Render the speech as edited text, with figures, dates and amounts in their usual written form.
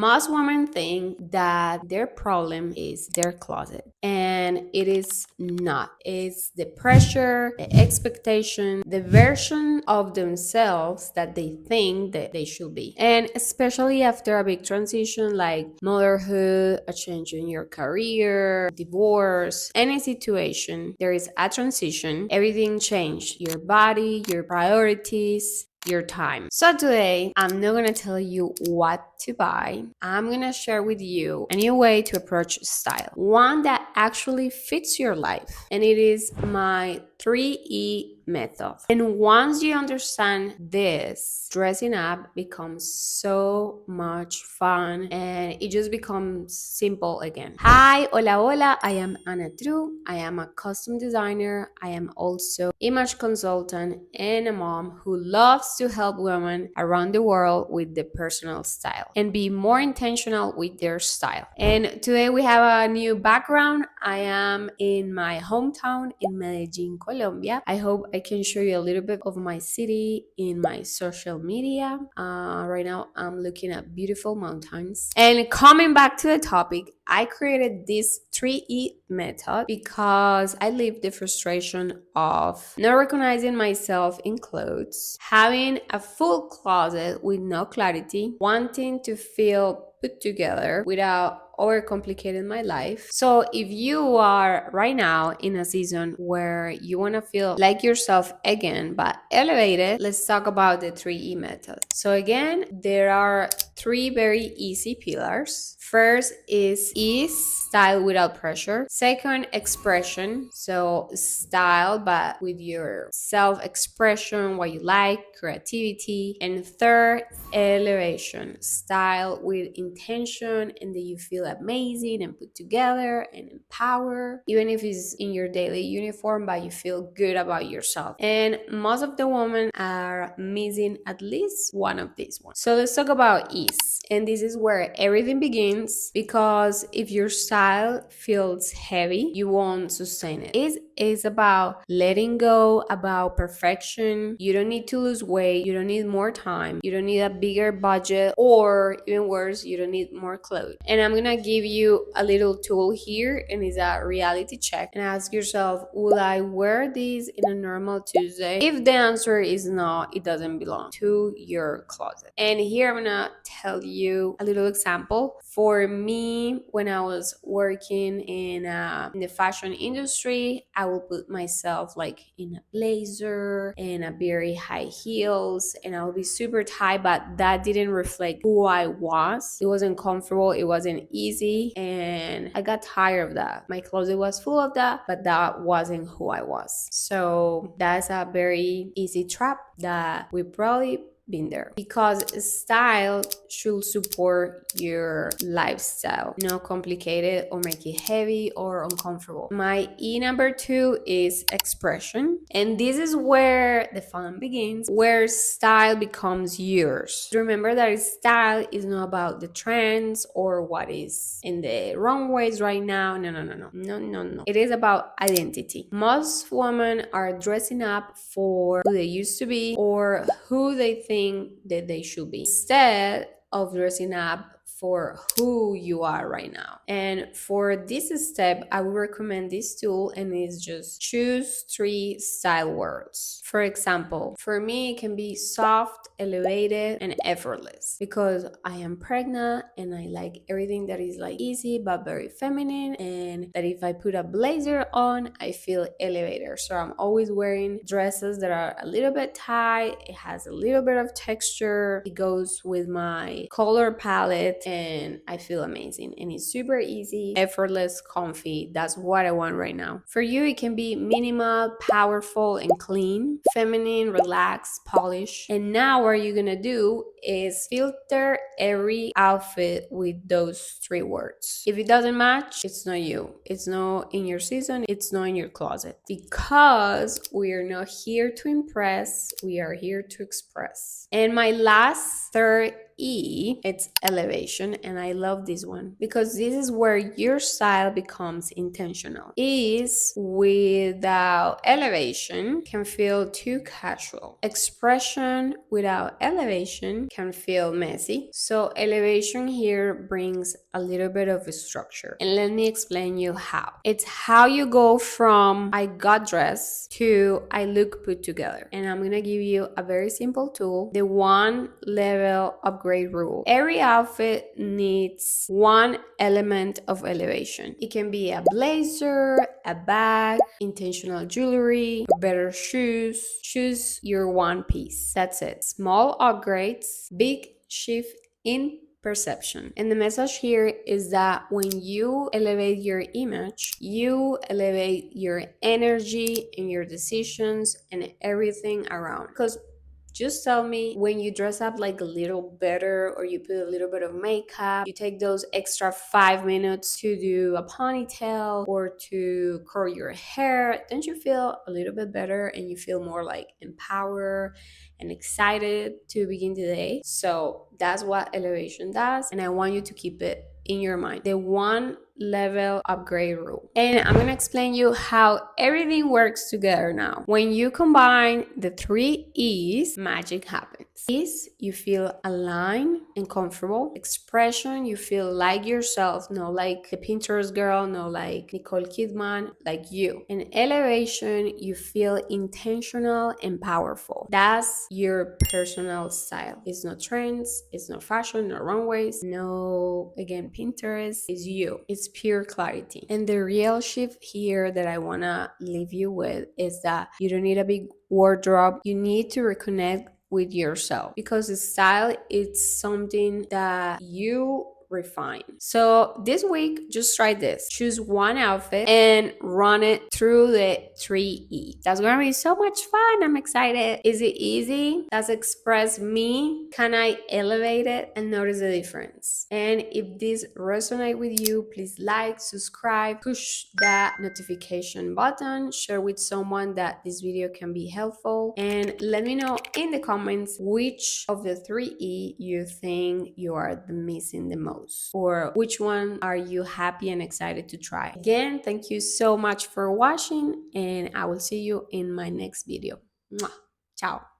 Most women think that their problem is their closet, and it is not. It's the pressure, the expectation, the version of themselves that they think that they should be. And especially after a big transition like motherhood, a change in your career, divorce, any situation, there is a transition. Everything changed. Your body, your priorities, your time. So today, I'm not gonna tell you what to buy. I'm gonna share with you a new way to approach style, one that actually fits your life, and it is my 3E method. And once you understand this, dressing up becomes so much fun and it just becomes simple again. Hi, hola, hola. I am Ana True. I am a costume designer. I am also image consultant and a mom who loves to help women around the world with the personal style and be more intentional with their style. And today we have a new background. I am in my hometown in Medellin, Colombia. I hope I can show you a little bit of my city in my social media. Right now, I'm looking at beautiful mountains. And coming back to the topic, I created this 3E method because I live the frustration of not recognizing myself in clothes, having a full closet with no clarity, wanting to feel put together without overcomplicating my life. So if you are right now in a season where you want to feel like yourself again but elevated, let's talk about the 3E method. So again, there are three very easy pillars. First is ease, style without pressure. Second, expression, so style but with your self-expression, what you like, creativity. And third, elevation, style with intention and that you feel amazing and put together and empowered, even if it's in your daily uniform, but you feel good about yourself. And most of the women are missing at least one of these ones. So let's talk about ease. And this is where everything begins, because if your style feels heavy, you won't sustain it. It is about letting go, about perfection. You don't need to lose weight, you don't need more time, you don't need a bigger budget, or even worse, you don't need more clothes. And I'm gonna give you a little tool here, and it's a reality check. And ask yourself, will I wear this in a normal Tuesday? If the answer is no, it doesn't belong to your closet. And here I'm gonna tell you a little example. For me, when I was working in the fashion industry, I will put myself like in a blazer and a very high heels, and I will be super tight, but that didn't reflect who I was. It wasn't comfortable, it wasn't easy, and I got tired of that. My closet was full of that, but that wasn't who I was. So that's a very easy trap that we probably been there, because style should support your lifestyle, not complicate it or make it heavy or uncomfortable. My E number 2 is expression, and this is where the fun begins, where style becomes yours. Remember that style is not about the trends or what is in the wrong ways right now. No. It is about identity. Most women are dressing up for who they used to be or who they think that they should be, instead of dressing up for who you are right now. And for this step, I would recommend this tool, and it's just choose 3 style words. For example, for me, it can be soft, elevated, and effortless, because I am pregnant and I like everything that is like easy but very feminine, and that if I put a blazer on, I feel elevated. So I'm always wearing dresses that are a little bit tight, it has a little bit of texture, it goes with my color palette, and I feel amazing. And it's super easy, effortless, comfy. That's what I want right now. For you, it can be minimal, powerful, and clean, feminine, relaxed, polished. And now what you're gonna do is filter every outfit with those 3 words. If it doesn't match, it's not you. It's not in your season, it's not in your closet. Because we are not here to impress, we are here to express. And my last, third E, it's elevation, and I love this one because this is where your style becomes intentional. Is without elevation can feel too casual. Expression without elevation can feel messy. So elevation here brings a little bit of a structure. And let me explain you how. It's how you go from I got dressed to I look put together. And I'm gonna give you a very simple tool, the one level upgrade rule. Every outfit needs one element of elevation. It can be a blazer, a bag, intentional jewelry, or better shoes. Choose your one piece. That's it. Small upgrades, big shift in perception. And the message here is that when you elevate your image, you elevate your energy and your decisions and everything around. Because just tell me, when you dress up like a little better or you put a little bit of makeup, you take those extra 5 minutes to do a ponytail or to curl your hair, don't you feel a little bit better and you feel more like empowered and excited to begin the day? So that's what elevation does, and I want you to keep it in your mind, the one level upgrade rule. And I'm gonna explain you how everything works together now. When you combine the 3 E's, magic happens. Ease, you feel aligned and comfortable. Expression, you feel like yourself, not like the Pinterest girl, not like Nicole Kidman, like you. And elevation, you feel intentional and powerful. That's your personal style. It's not trends, it's not fashion, no runways, no, again, Pinterest. Is you. It's pure clarity. And the real shift here that I want to leave you with is that you don't need a big wardrobe. You need to reconnect with yourself, because the style is something that you refine. So this week, just try this. Choose one outfit and run it through the 3E. That's gonna be so much fun. I'm excited. Is it easy? Does it express me? Can I elevate it and notice the difference? And if this resonates with you, please like, subscribe, push that notification button, share with someone that this video can be helpful, and let me know in the comments which of the 3E you think you are missing the most, or which one are you happy and excited to try. Again, thank you so much for watching, and I will see you in my next video. Mwah. Ciao.